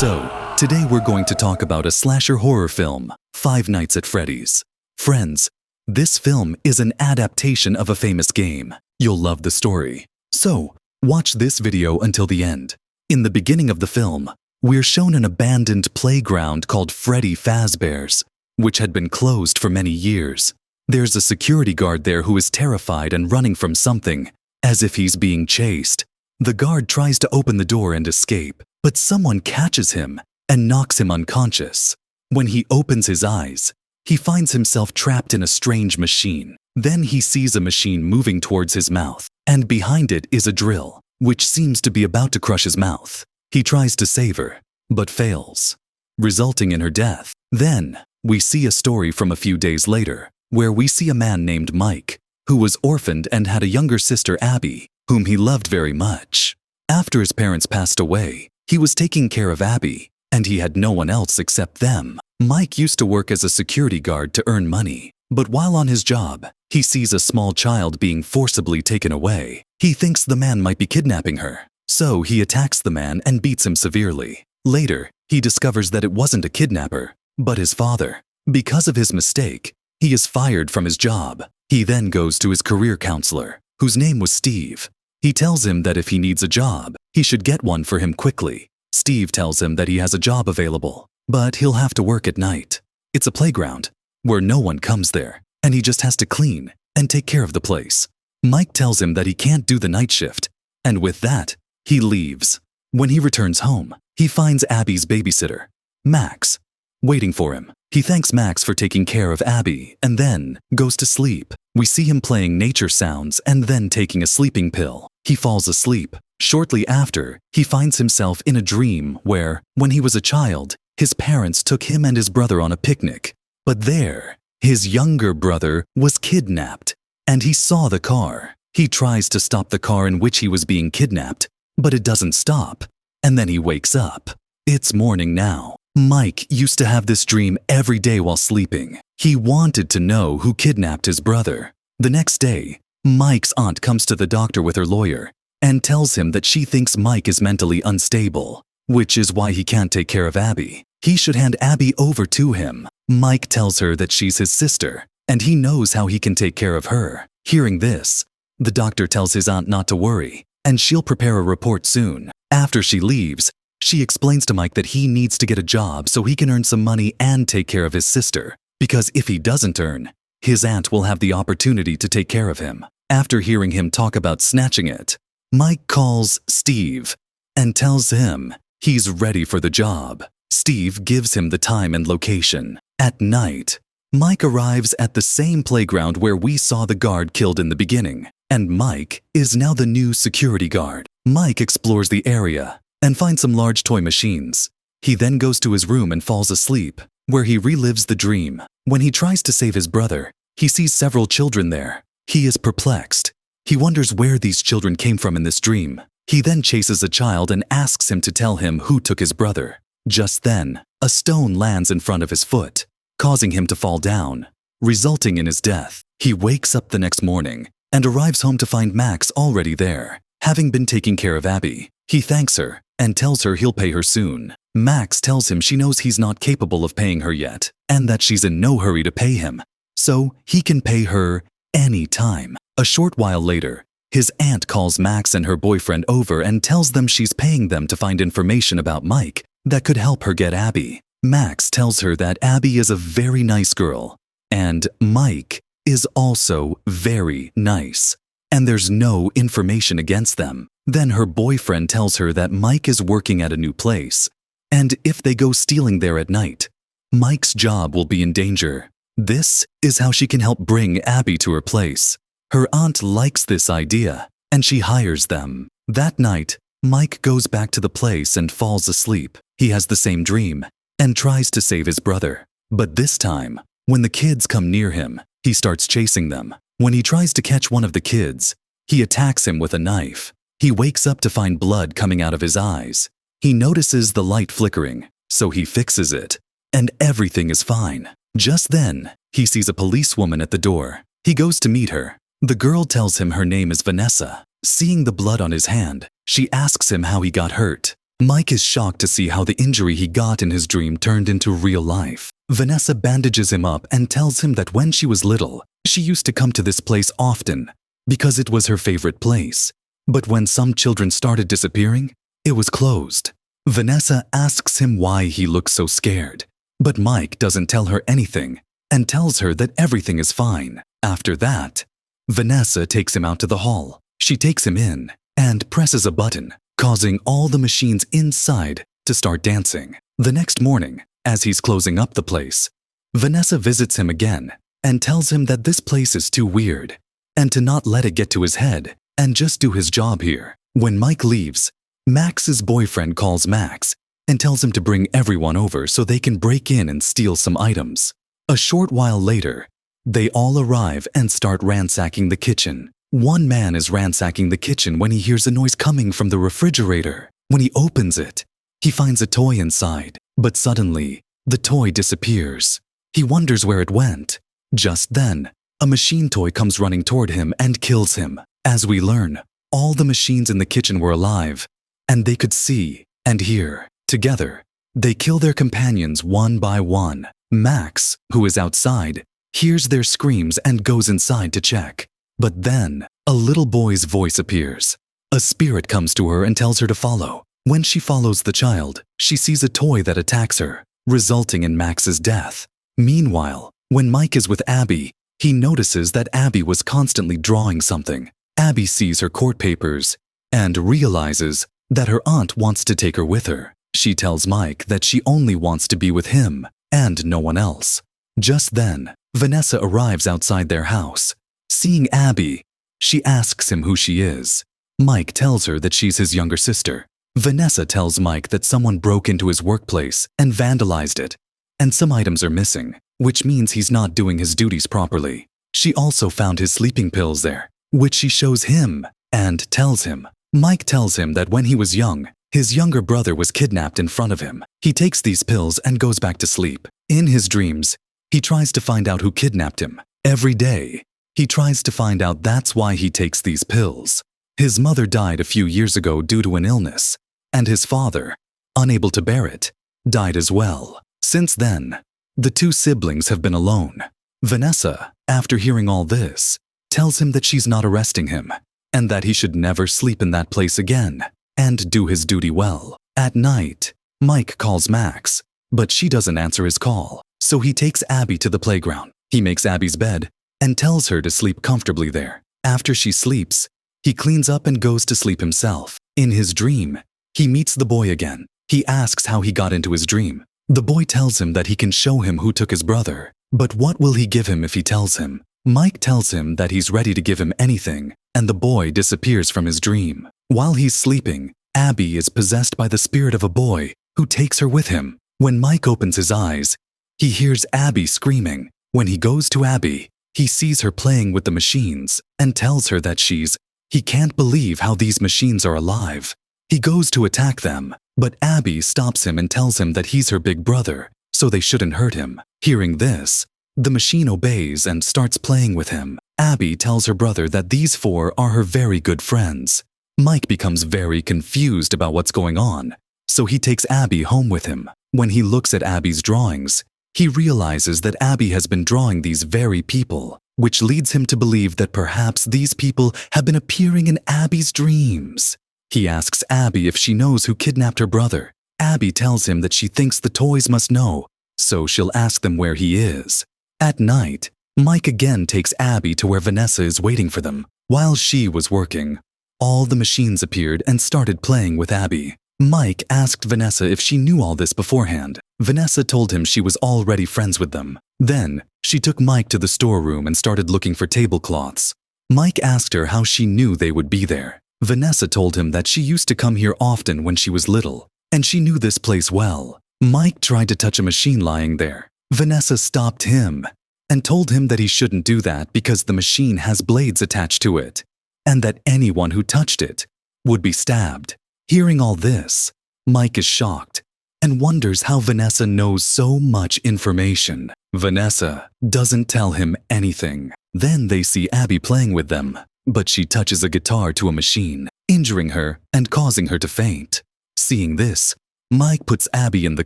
So, today we're going to talk about a slasher horror film, Five Nights at Freddy's. Friends, this film is an adaptation of a famous game. You'll love the story. So, watch this video until the end. In the beginning of the film, we're shown an abandoned playground called Freddy Fazbear's, which had been closed for many years. There's a security guard there who is terrified and running from something, as if he's being chased. The guard tries to open the door and escape, but someone catches him and knocks him unconscious. When he opens his eyes, he finds himself trapped in a strange machine. Then he sees a machine moving towards his mouth, and behind it is a drill, which seems to be about to crush his mouth. He tries to save her, but fails, resulting in her death. Then, we see a story from a few days later, where we see a man named Mike, who was orphaned and had a younger sister, Abby, whom he loved very much. After his parents passed away, he was taking care of Abby, and he had no one else except them. Mike used to work as a security guard to earn money, but while on his job, he sees a small child being forcibly taken away. He thinks the man might be kidnapping her, so he attacks the man and beats him severely. Later, he discovers that it wasn't a kidnapper, but his father. Because of his mistake, he is fired from his job. He then goes to his career counselor, whose name was Steve. He tells him that if he needs a job, he should get one for him quickly. Steve tells him that he has a job available, but he'll have to work at night. It's a playground where no one comes there, and he just has to clean and take care of the place. Mike tells him that he can't do the night shift, and with that, he leaves. When he returns home, he finds Abby's babysitter, Max, waiting for him. He thanks Max for taking care of Abby and then goes to sleep. We see him playing nature sounds and then taking a sleeping pill. He falls asleep. Shortly after, he finds himself in a dream where, when he was a child, his parents took him and his brother on a picnic. But there, his younger brother was kidnapped, and he saw the car. He tries to stop the car in which he was being kidnapped, but it doesn't stop, and then he wakes up. It's morning now. Mike used to have this dream every day while sleeping. He wanted to know who kidnapped his brother. The next day, Mike's aunt comes to the doctor with her lawyer and tells him that she thinks Mike is mentally unstable, which is why he can't take care of Abby. He should hand Abby over to him. Mike tells her that she's his sister, and he knows how he can take care of her. Hearing this, the doctor tells his aunt not to worry, and she'll prepare a report soon. After she leaves, she explains to Mike that he needs to get a job so he can earn some money and take care of his sister, because if he doesn't earn, his aunt will have the opportunity to take care of him. After hearing him talk about snatching it, Mike calls Steve and tells him he's ready for the job. Steve gives him the time and location. At night, Mike arrives at the same playground where we saw the guard killed in the beginning, and Mike is now the new security guard. Mike explores the area and finds some large toy machines. He then goes to his room and falls asleep, where he relives the dream. When he tries to save his brother, he sees several children there. He is perplexed. He wonders where these children came from in this dream. He then chases a child and asks him to tell him who took his brother. Just then, a stone lands in front of his foot, causing him to fall down, resulting in his death. He wakes up the next morning and arrives home to find Max already there, having been taking care of Abby. He thanks her and tells her he'll pay her soon. Max tells him she knows he's not capable of paying her yet, and that she's in no hurry to pay him, so he can pay her any time. A short while later, his aunt calls Max and her boyfriend over and tells them she's paying them to find information about Mike that could help her get Abby. Max tells her that Abby is a very nice girl, and Mike is also very nice, and there's no information against them. Then her boyfriend tells her that Mike is working at a new place, and if they go stealing there at night, Mike's job will be in danger. This is how she can help bring Abby to her place. Her aunt likes this idea, and she hires them. That night, Mike goes back to the place and falls asleep. He has the same dream and tries to save his brother. But this time, when the kids come near him, he starts chasing them. When he tries to catch one of the kids, he attacks him with a knife. He wakes up to find blood coming out of his eyes. He notices the light flickering, so he fixes it, and everything is fine. Just then, he sees a policewoman at the door. He goes to meet her. The girl tells him her name is Vanessa. Seeing the blood on his hand, she asks him how he got hurt. Mike is shocked to see how the injury he got in his dream turned into real life. Vanessa bandages him up and tells him that when she was little, she used to come to this place often because it was her favorite place. But when some children started disappearing, it was closed. Vanessa asks him why he looks so scared, but Mike doesn't tell her anything and tells her that everything is fine. After that, Vanessa takes him out to the hall. She takes him in and presses a button, causing all the machines inside to start dancing. The next morning, as he's closing up the place, Vanessa visits him again and tells him that this place is too weird and to not let it get to his head and just do his job here. When Mike leaves, Max's boyfriend calls Max and tells him to bring everyone over so they can break in and steal some items. A short while later, they all arrive and start ransacking the kitchen. One man is ransacking the kitchen when he hears a noise coming from the refrigerator. When he opens it, he finds a toy inside, but suddenly, the toy disappears. He wonders where it went. Just then, a machine toy comes running toward him and kills him. As we learn, all the machines in the kitchen were alive, and they could see and hear. Together, they kill their companions one by one. Max, who is outside, hears their screams and goes inside to check. But then, a little boy's voice appears. A spirit comes to her and tells her to follow. When she follows the child, she sees a toy that attacks her, resulting in Max's death. Meanwhile, when Mike is with Abby, he notices that Abby was constantly drawing something. Abby sees her court papers and realizes that her aunt wants to take her with her. She tells Mike that she only wants to be with him and no one else. Just then, Vanessa arrives outside their house. Seeing Abby, she asks him who she is. Mike tells her that she's his younger sister. Vanessa tells Mike that someone broke into his workplace and vandalized it, and some items are missing, which means he's not doing his duties properly. She also found his sleeping pills there, which she shows him and tells him. Mike tells him that when he was young, his younger brother was kidnapped in front of him. He takes these pills and goes back to sleep. In his dreams, he tries to find out who kidnapped him. Every day, he tries to find out that's why he takes these pills. His mother died a few years ago due to an illness, and his father, unable to bear it, died as well. Since then, the two siblings have been alone. Vanessa, after hearing all this, tells him that she's not arresting him, and that he should never sleep in that place again, and do his duty well. At night, Mike calls Max, but she doesn't answer his call, so he takes Abby to the playground. He makes Abby's bed and tells her to sleep comfortably there. After she sleeps, he cleans up and goes to sleep himself. In his dream, he meets the boy again. He asks how he got into his dream. The boy tells him that he can show him who took his brother, but what will he give him if he tells him? Mike tells him that he's ready to give him anything, and the boy disappears from his dream. While he's sleeping, Abby is possessed by the spirit of a boy who takes her with him. When Mike opens his eyes, he hears Abby screaming. When he goes to Abby, he sees her playing with the machines and tells her that he can't believe how these machines are alive. He goes to attack them, but Abby stops him and tells him that he's her big brother, so they shouldn't hurt him. Hearing this, the machine obeys and starts playing with him. Abby tells her brother that these four are her very good friends. Mike becomes very confused about what's going on, so he takes Abby home with him. When he looks at Abby's drawings, he realizes that Abby has been drawing these very people, which leads him to believe that perhaps these people have been appearing in Abby's dreams. He asks Abby if she knows who kidnapped her brother. Abby tells him that she thinks the toys must know, so she'll ask them where he is. At night, Mike again takes Abby to where Vanessa is waiting for them. While she was working, all the machines appeared and started playing with Abby. Mike asked Vanessa if she knew all this beforehand. Vanessa told him she was already friends with them. Then, she took Mike to the storeroom and started looking for tablecloths. Mike asked her how she knew they would be there. Vanessa told him that she used to come here often when she was little, and she knew this place well. Mike tried to touch a machine lying there. Vanessa stopped him and told him that he shouldn't do that because the machine has blades attached to it, and that anyone who touched it would be stabbed. Hearing all this, Mike is shocked and wonders how Vanessa knows so much information. Vanessa doesn't tell him anything. Then they see Abby playing with them, but she touches a guitar to a machine, injuring her and causing her to faint. Seeing this, Mike puts Abby in the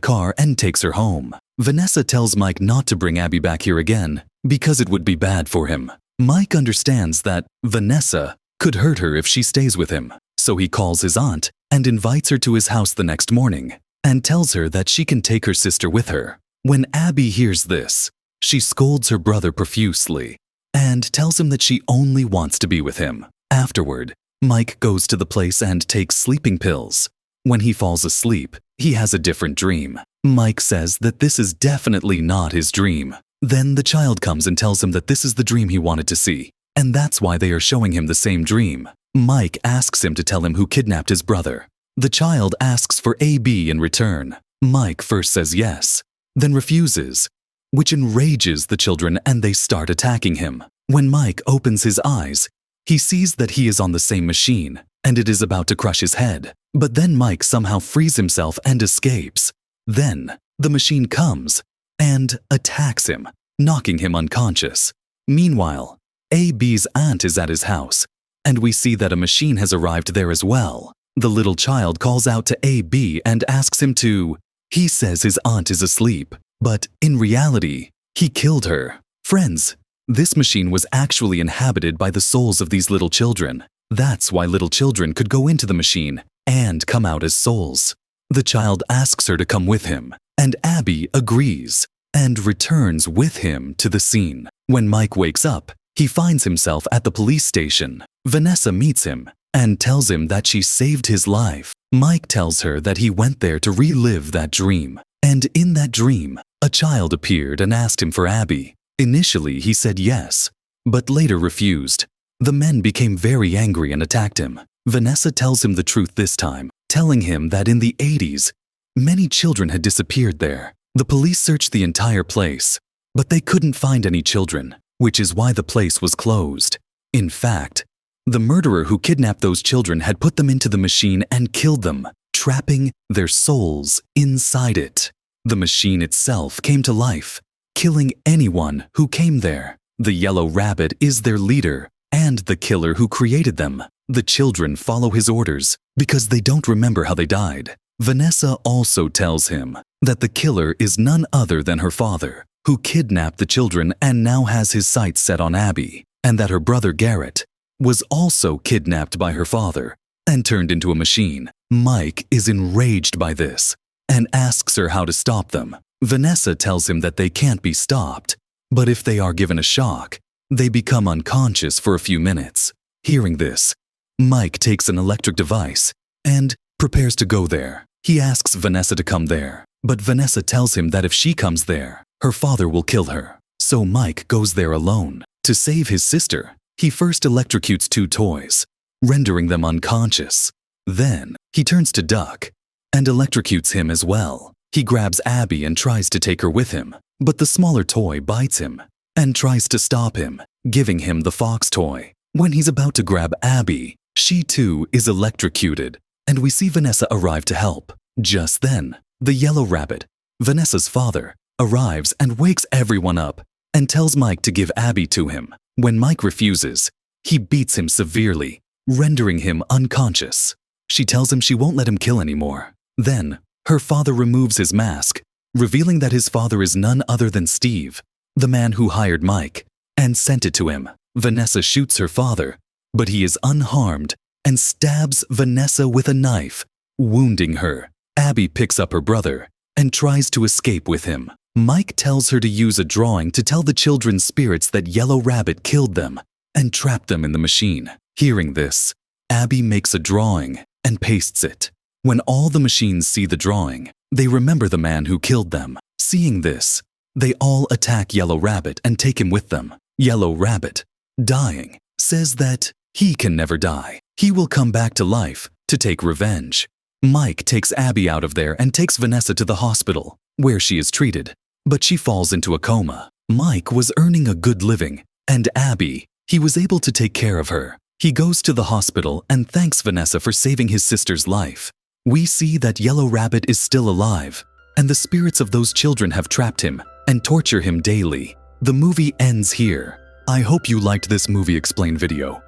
car and takes her home. Vanessa tells Mike not to bring Abby back here again because it would be bad for him. Mike understands that Vanessa could hurt her if she stays with him, so he calls his aunt and invites her to his house the next morning and tells her that she can take her sister with her. When Abby hears this, she scolds her brother profusely and tells him that she only wants to be with him. Afterward, Mike goes to the place and takes sleeping pills. When he falls asleep, he has a different dream. Mike says that this is definitely not his dream. Then the child comes and tells him that this is the dream he wanted to see, and that's why they are showing him the same dream. Mike asks him to tell him who kidnapped his brother. The child asks for AB in return. Mike first says yes, then refuses, which enrages the children and they start attacking him. When Mike opens his eyes, he sees that he is on the same machine and it is about to crush his head. But then Mike somehow frees himself and escapes. Then the machine comes and attacks him, knocking him unconscious. Meanwhile, AB's aunt is at his house, and we see that a machine has arrived there as well. The little child calls out to AB and asks him to. He says his aunt is asleep, but in reality, he killed her. Friends, this machine was actually inhabited by the souls of these little children. That's why little children could go into the machine and come out as souls. The child asks her to come with him, and Abby agrees and returns with him to the scene. When Mike wakes up, he finds himself at the police station. Vanessa meets him and tells him that she saved his life. Mike tells her that he went there to relive that dream. And in that dream, a child appeared and asked him for Abby. Initially, he said yes, but later refused. The men became very angry and attacked him. Vanessa tells him the truth this time, telling him that in the 80s, many children had disappeared there. The police searched the entire place, but they couldn't find any children, which is why the place was closed. In fact, the murderer who kidnapped those children had put them into the machine and killed them, trapping their souls inside it. The machine itself came to life, killing anyone who came there. The yellow rabbit is their leader and the killer who created them. The children follow his orders because they don't remember how they died. Vanessa also tells him that the killer is none other than her father, who kidnapped the children and now has his sights set on Abby, and that her brother Garrett was also kidnapped by her father and turned into a machine. Mike is enraged by this and asks her how to stop them. Vanessa tells him that they can't be stopped, but if they are given a shock, they become unconscious for a few minutes. Hearing this, Mike takes an electric device and prepares to go there. He asks Vanessa to come there, but Vanessa tells him that if she comes there, her father will kill her. So Mike goes there alone. To save his sister, he first electrocutes 2 toys, rendering them unconscious. Then he turns to Duck and electrocutes him as well. He grabs Abby and tries to take her with him, but the smaller toy bites him and tries to stop him, giving him the Fox toy. When he's about to grab Abby, she too is electrocuted, and we see Vanessa arrive to help. Just then, the yellow rabbit, Vanessa's father, arrives and wakes everyone up and tells Mike to give Abby to him. When Mike refuses, he beats him severely, rendering him unconscious. She tells him she won't let him kill anymore. Then, her father removes his mask, revealing that his father is none other than Steve, the man who hired Mike, and sent it to him. Vanessa shoots her father, but he is unharmed and stabs Vanessa with a knife, wounding her. Abby picks up her brother and tries to escape with him. Mike tells her to use a drawing to tell the children's spirits that Yellow Rabbit killed them and trapped them in the machine. Hearing this, Abby makes a drawing and pastes it. When all the machines see the drawing, they remember the man who killed them. Seeing this, they all attack Yellow Rabbit and take him with them. Yellow Rabbit, dying, says that he can never die. He will come back to life to take revenge. Mike takes Abby out of there and takes Vanessa to the hospital, where she is treated, but she falls into a coma. Mike was earning a good living, and Abby, he was able to take care of her. He goes to the hospital and thanks Vanessa for saving his sister's life. We see that Yellow Rabbit is still alive, and the spirits of those children have trapped him and torture him daily. The movie ends here. I hope you liked this movie explain video.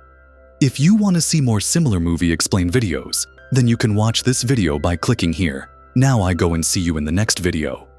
If you want to see more similar movie explain videos, Then you can watch this video by clicking here. Now I go and see you in the next video.